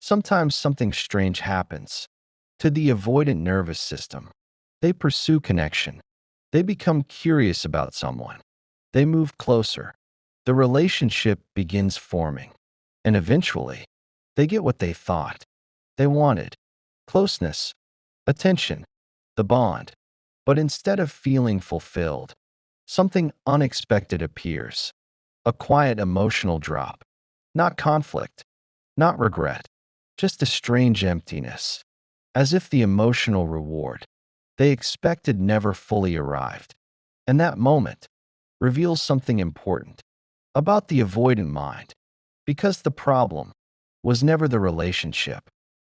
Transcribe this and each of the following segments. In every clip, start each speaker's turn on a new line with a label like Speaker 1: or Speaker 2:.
Speaker 1: Sometimes something strange happens. To the avoidant nervous system, they pursue connection. They become curious about someone. They move closer. The relationship begins forming. And eventually, they get what they thought they wanted: closeness, attention, the bond. But instead of feeling fulfilled, something unexpected appears: a quiet emotional drop. Not conflict, not regret, just a strange emptiness, as if the emotional reward they expected never fully arrived. And that moment reveals something important about the avoidant mind, because the problem was never the relationship,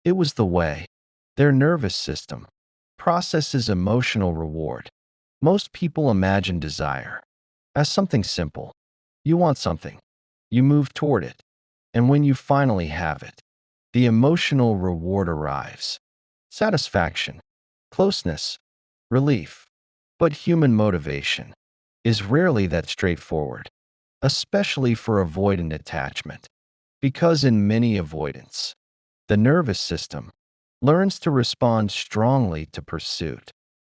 Speaker 1: it was the way their nervous system processes emotional reward. Most people imagine desire as something simple. You want something, you move toward it, and when you finally have it, the emotional reward arrives: satisfaction, closeness, relief. But human motivation is rarely that straightforward, especially for avoidant attachment, because in many avoidants, the nervous system learns to respond strongly to pursuit,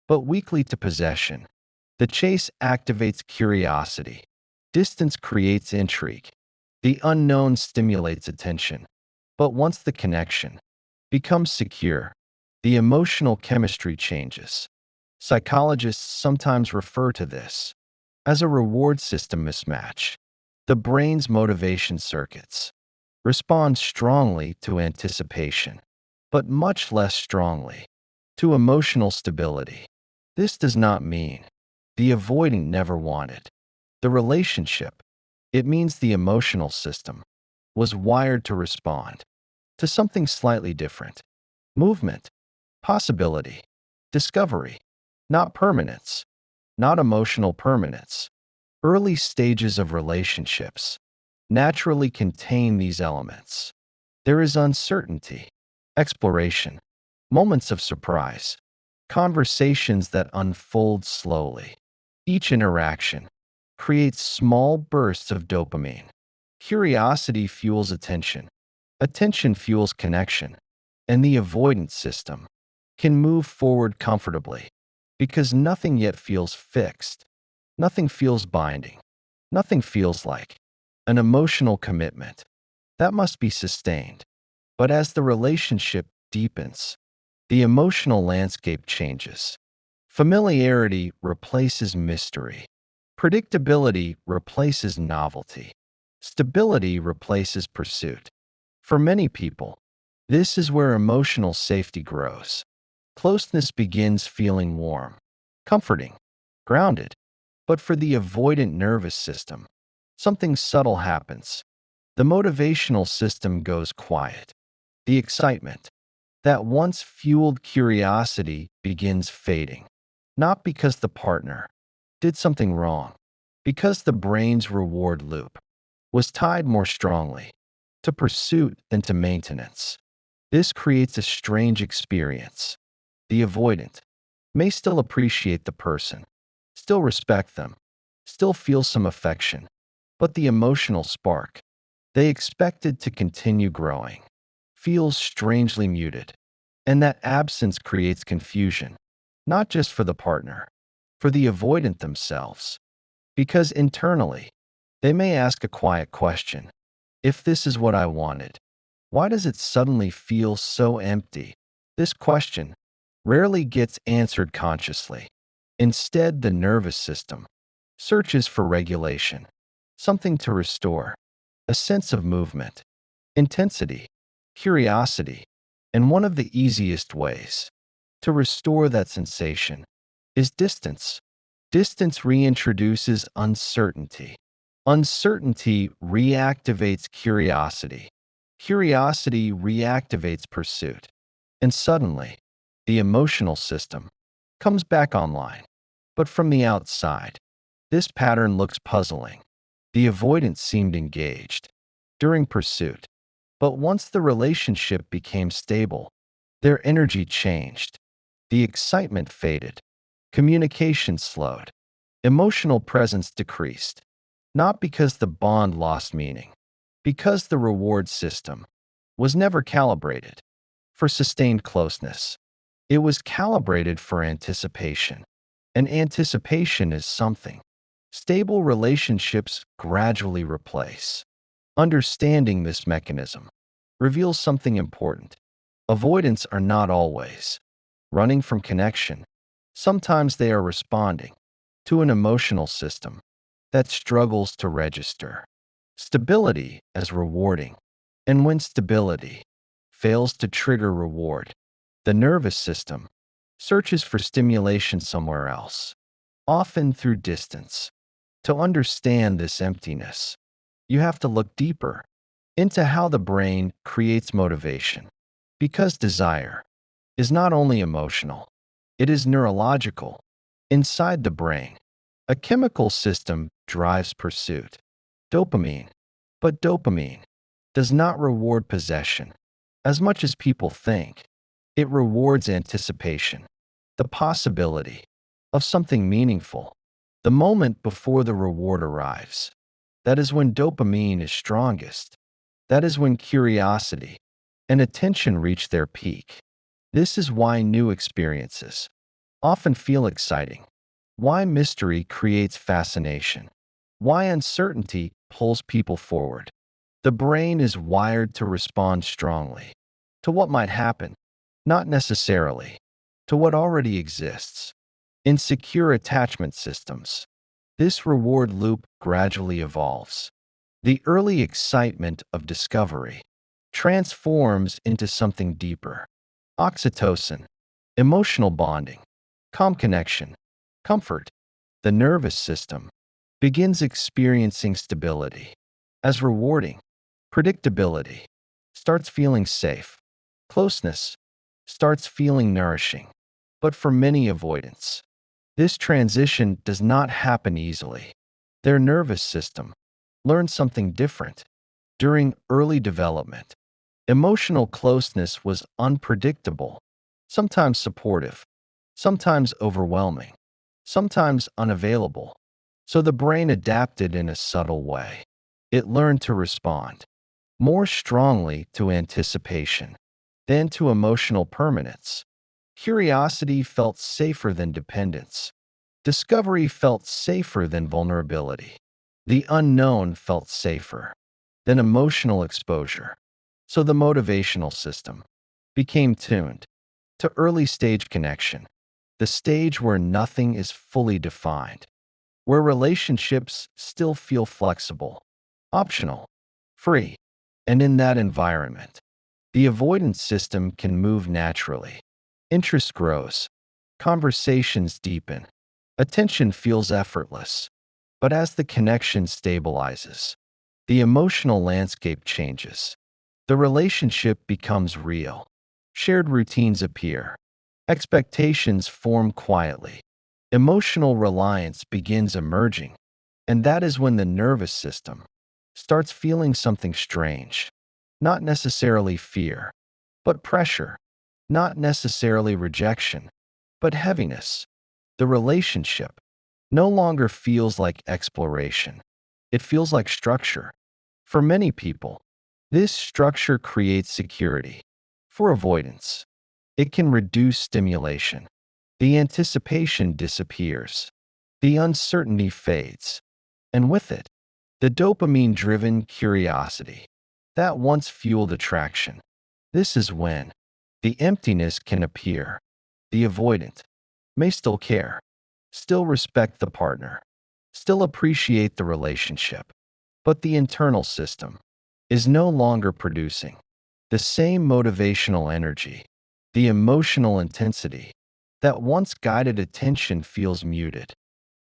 Speaker 1: but weakly to possession. The chase activates curiosity. Distance creates intrigue. The unknown stimulates attention. But once the connection becomes secure, the emotional chemistry changes. Psychologists sometimes refer to this as a reward system mismatch. The brain's motivation circuits respond strongly to anticipation, but much less strongly to emotional stability. This does not mean the avoidant never wanted the relationship. It means the emotional system was wired to respond to something slightly different: movement, possibility, discovery, not permanence, not emotional permanence. Early stages of relationships naturally contain these elements. There is uncertainty, exploration, moments of surprise, conversations that unfold slowly. Each interaction creates small bursts of dopamine. Curiosity fuels attention. Attention fuels connection. And the avoidance system can move forward comfortably because nothing yet feels fixed. Nothing feels binding. Nothing feels like an emotional commitment that must be sustained. But as the relationship deepens, the emotional landscape changes. Familiarity replaces mystery. Predictability replaces novelty. Stability replaces pursuit. For many people, this is where emotional safety grows. Closeness begins feeling warm, comforting, grounded. But for the avoidant nervous system, something subtle happens. The motivational system goes quiet. The excitement that once fueled curiosity begins fading, not because the partner did something wrong, because the brain's reward loop was tied more strongly to pursuit than to maintenance. This creates a strange experience. The avoidant may still appreciate the person, still respect them, still feel some affection, but the emotional spark they expected to continue growing feels strangely muted. And that absence creates confusion, not just for the partner, for the avoidant themselves. Because internally, they may ask a quiet question: if this is what I wanted, why does it suddenly feel so empty? This question rarely gets answered consciously. Instead, the nervous system searches for regulation, something to restore, a sense of movement, intensity, curiosity. And one of the easiest ways to restore that sensation is distance. Distance reintroduces uncertainty. Uncertainty reactivates curiosity. Curiosity reactivates pursuit. And suddenly, the emotional system comes back online. But from the outside, this pattern looks puzzling. The avoidance seemed engaged during pursuit, but once the relationship became stable, their energy changed. The excitement faded. Communication slowed. Emotional presence decreased. Not because the bond lost meaning, because the reward system was never calibrated for sustained closeness. It was calibrated for anticipation. And anticipation is something stable relationships gradually replace. Understanding this mechanism reveals something important. Avoidants are not always running from connection. Sometimes they are responding to an emotional system that struggles to register stability as rewarding. And when stability fails to trigger reward, the nervous system searches for stimulation somewhere else, often through distance. To understand this emptiness, you have to look deeper into how the brain creates motivation. Because desire is not only emotional, it is neurological. Inside the brain, a chemical system drives pursuit, dopamine. But dopamine does not reward possession as much as people think. It rewards anticipation, the possibility of something meaningful, the moment before the reward arrives. That is when dopamine is strongest. That is when curiosity and attention reach their peak. This is why new experiences often feel exciting, why mystery creates fascination, why uncertainty pulls people forward. The brain is wired to respond strongly to what might happen, not necessarily to what already exists. In secure attachment systems, this reward loop gradually evolves. The early excitement of discovery transforms into something deeper. Oxytocin, emotional bonding, calm connection, comfort. The nervous system begins experiencing stability as rewarding. Predictability starts feeling safe. Closeness starts feeling nourishing. But for many avoidants, this transition does not happen easily. Their nervous system learns something different. During early development, emotional closeness was unpredictable, sometimes supportive, sometimes overwhelming, sometimes unavailable. So the brain adapted in a subtle way. It learned to respond more strongly to anticipation than to emotional permanence. Curiosity felt safer than dependence. Discovery felt safer than vulnerability. The unknown felt safer than emotional exposure. So the motivational system became tuned to early stage connection, the stage where nothing is fully defined, where relationships still feel flexible, optional, free. And in that environment, the avoidance system can move naturally. Interest grows, conversations deepen, attention feels effortless. But as the connection stabilizes, the emotional landscape changes. The relationship becomes real. Shared routines appear. Expectations form quietly. Emotional reliance begins emerging. And that is when the nervous system starts feeling something strange. Not necessarily fear, but pressure. Not necessarily rejection, but heaviness. The relationship no longer feels like exploration. It feels like structure. For many people, this structure creates security. For avoidance, it can reduce stimulation. The anticipation disappears. The uncertainty fades. And with it, the dopamine-driven curiosity that once fueled attraction. This is when the emptiness can appear. The avoidant may still care, still respect the partner, still appreciate the relationship, but the internal system is no longer producing the same motivational energy. The emotional intensity that once guided attention feels muted.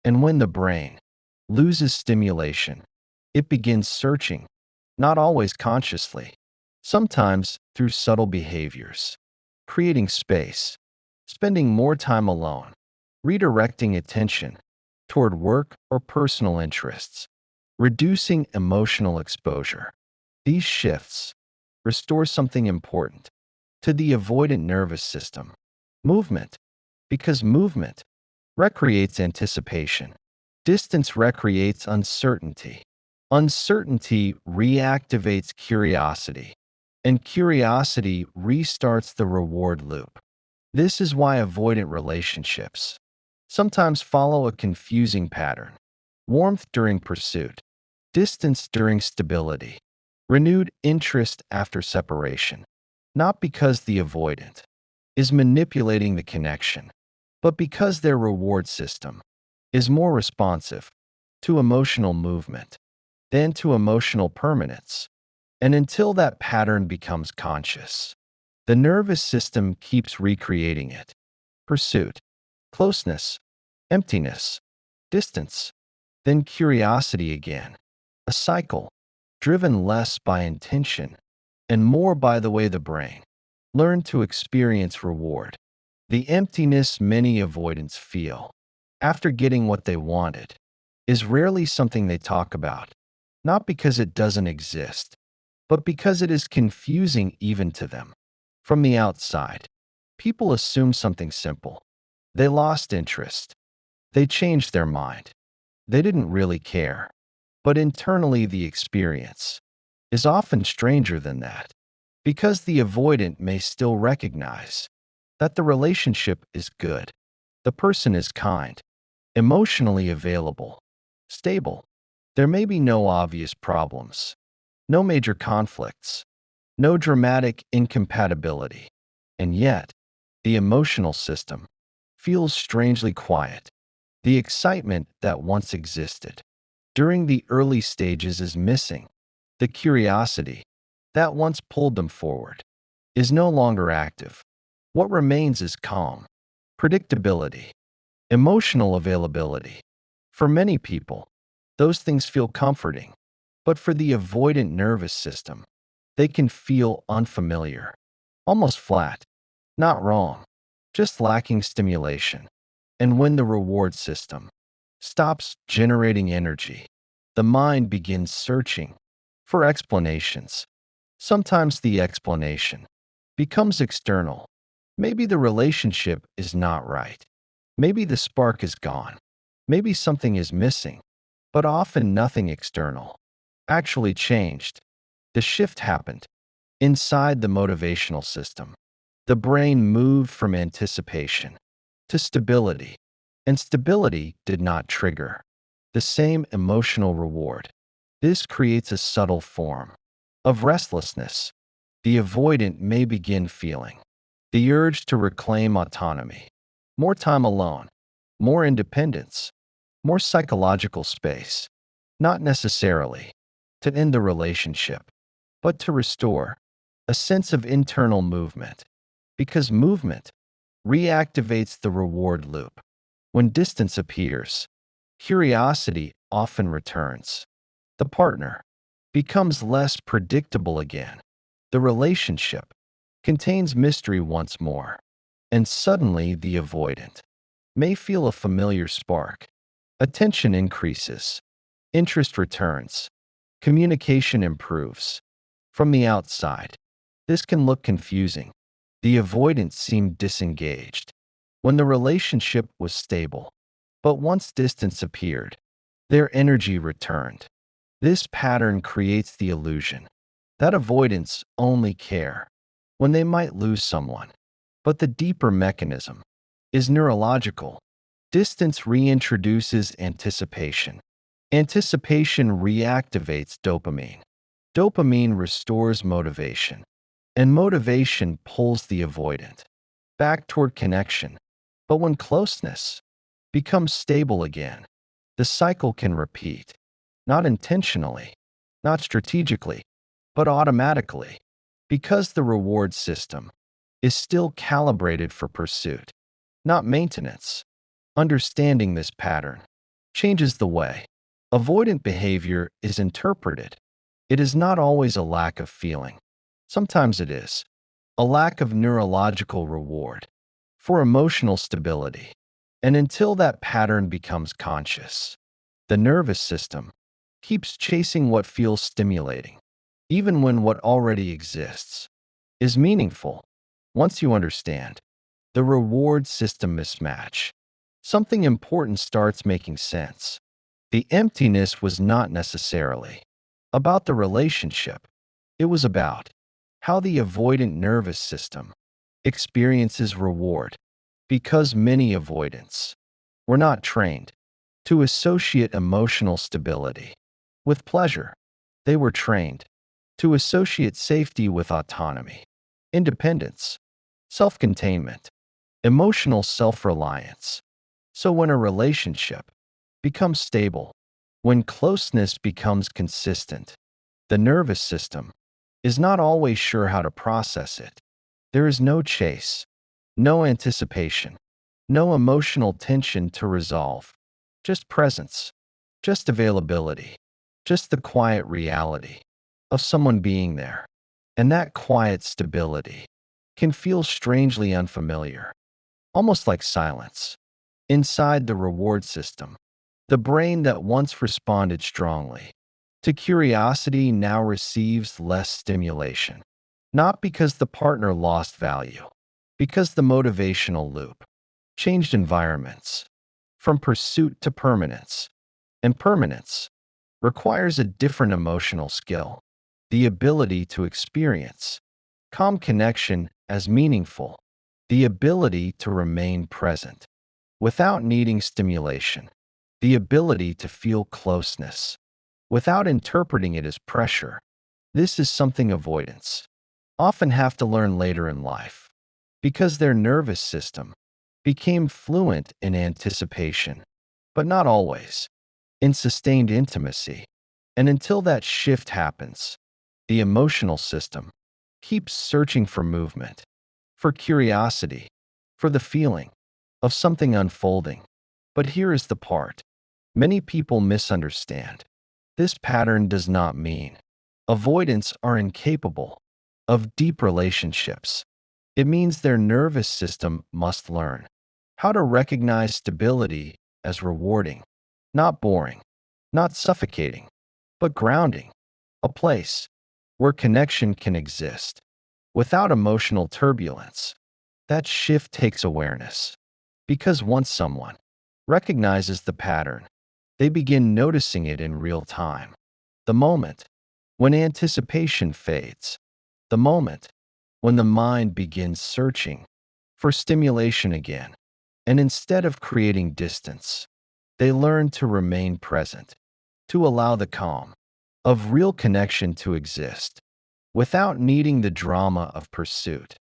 Speaker 1: And when the brain loses stimulation, it begins searching, not always consciously, sometimes through subtle behaviors, creating space, spending more time alone, redirecting attention toward work or personal interests, reducing emotional exposure. These shifts restore something important to the avoidant nervous system: movement, because movement recreates anticipation. Distance recreates uncertainty. Uncertainty reactivates curiosity. and curiosity restarts the reward loop. This is why avoidant relationships sometimes follow a confusing pattern: warmth during pursuit, distance during stability, renewed interest after separation. Not because the avoidant is manipulating the connection, but because their reward system is more responsive to emotional movement than to emotional permanence. And until that pattern becomes conscious, the nervous system keeps recreating it: pursuit, closeness, emptiness, distance, then curiosity again. A cycle driven less by intention and more by the way the brain learned to experience reward. The emptiness many avoidants feel after getting what they wanted is rarely something they talk about, not because it doesn't exist, but because it is confusing even to them. From the outside, people assume something simple: they lost interest, they changed their mind, they didn't really care. But internally, the experience is often stranger than that, because the avoidant may still recognize that the relationship is good, the person is kind, emotionally available, stable. There may be no obvious problems, no major conflicts, no dramatic incompatibility, and yet the emotional system feels strangely quiet. The excitement that once existed during the early stages is missing. The curiosity that once pulled them forward is no longer active. What remains is calm, predictability, emotional availability. For many people, those things feel comforting, but for the avoidant nervous system, they can feel unfamiliar, almost flat. Not wrong, just lacking stimulation. And when the reward system stops generating energy, the mind begins searching for explanations. Sometimes the explanation becomes external. Maybe the relationship is not right. Maybe the spark is gone. Maybe something is missing. But often nothing external actually changed. The shift happened inside the motivational system. The brain moved from anticipation to stability, and stability did not trigger the same emotional reward. This creates a subtle form of restlessness. The avoidant may begin feeling the urge to reclaim autonomy, more time alone, more independence, more psychological space, not necessarily to end the relationship, but to restore a sense of internal movement, because movement reactivates the reward loop. When distance appears, curiosity often returns. The partner becomes less predictable again. The relationship contains mystery once more, and suddenly the avoidant may feel a familiar spark. Attention increases, interest returns, communication improves. From the outside, this can look confusing. The avoidant seemed disengaged when the relationship was stable, but once distance appeared, their energy returned. This pattern creates the illusion that avoidants only care when they might lose someone. But the deeper mechanism is neurological. Distance reintroduces anticipation. Anticipation reactivates dopamine. Dopamine restores motivation, and motivation pulls the avoidant back toward connection. But when closeness becomes stable again, the cycle can repeat, not intentionally, not strategically, but automatically, because the reward system is still calibrated for pursuit, not maintenance. Understanding this pattern changes the way avoidant behavior is interpreted. It is not always a lack of feeling. Sometimes it is a lack of neurological reward for emotional stability. And until that pattern becomes conscious, the nervous system keeps chasing what feels stimulating, even when what already exists is meaningful. Once you understand the reward system mismatch, something important starts making sense. The emptiness was not necessarily about the relationship, it was about How the avoidant nervous system experiences reward. Because many avoidants were not trained to associate emotional stability with pleasure. They were trained to associate safety with autonomy, independence, self-containment, emotional self-reliance. So when a relationship becomes stable, when closeness becomes consistent, the nervous system is not always sure how to process it. There is no chase, no anticipation, no emotional tension to resolve, just presence, just availability, just the quiet reality of someone being there. And that quiet stability can feel strangely unfamiliar, almost like silence. Inside the reward system, the brain that once responded strongly to curiosity now receives less stimulation. Not because the partner lost value, because the motivational loop changed environments from pursuit to permanence. And permanence requires a different emotional skill, the ability to experience calm connection as meaningful, the ability to remain present without needing stimulation, the ability to feel closeness without interpreting it as pressure. This is something avoidants often have to learn later in life because their nervous system became fluent in anticipation, but not always in sustained intimacy. And until that shift happens, the emotional system keeps searching for movement, for curiosity, for the feeling of something unfolding. But here is the part many people misunderstand. This pattern does not mean avoidants are incapable of deep relationships. It means their nervous system must learn how to recognize stability as rewarding, not boring, not suffocating, but grounding, a place where connection can exist without emotional turbulence. That shift takes awareness, because once someone recognizes the pattern, they begin noticing it in real time. The moment when anticipation fades, the moment when the mind begins searching for stimulation again, and instead of creating distance, they learn to remain present, to allow the calm of real connection to exist without needing the drama of pursuit.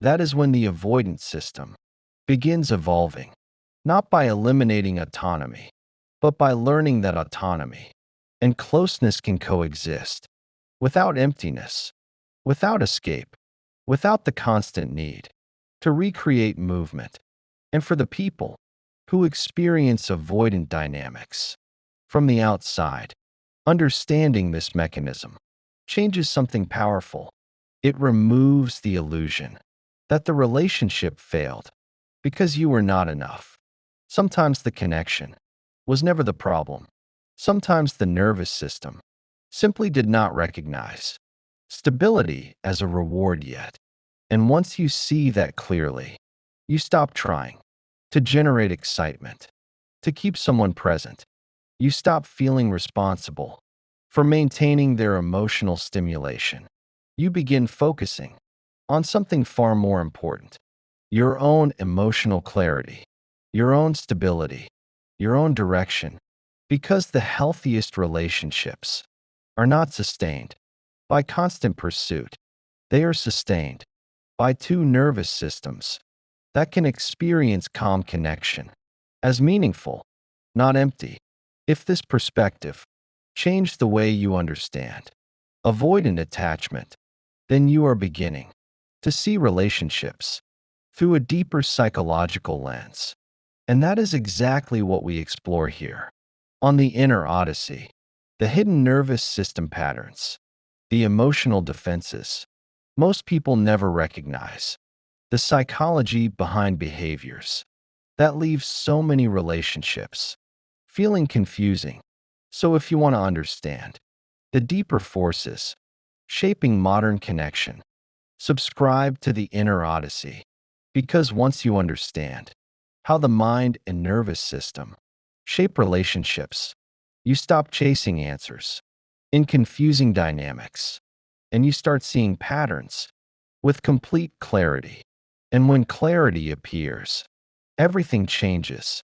Speaker 1: That is when the avoidance system begins evolving, not by eliminating autonomy, but by learning that autonomy and closeness can coexist without emptiness, without escape, without the constant need to recreate movement. And for the people who experience avoidant dynamics from the outside, understanding this mechanism changes something powerful. It removes the illusion that the relationship failed because you were not enough. Sometimes the connection was never the problem. Sometimes the nervous system simply did not recognize stability as a reward yet. And once you see that clearly, you stop trying to generate excitement, to keep someone present. You stop feeling responsible for maintaining their emotional stimulation. You begin focusing on something far more important: your own emotional clarity, your own stability, your own direction. Because the healthiest relationships are not sustained by constant pursuit, they are sustained by two nervous systems that can experience calm connection as meaningful, not empty. If this perspective changed the way you understand avoidant attachment, then you are beginning to see relationships through a deeper psychological lens. And that is exactly what we explore here on the inner Odyssey: the hidden nervous system patterns, the emotional defenses most people never recognize, the psychology behind behaviors that leave so many relationships feeling confusing. So if you want to understand the deeper forces shaping modern connection, subscribe to the Inner Odyssey, because once you understand how the mind and nervous system shape relationships, you stop chasing answers in confusing dynamics and you start seeing patterns with complete clarity. And when clarity appears, everything changes.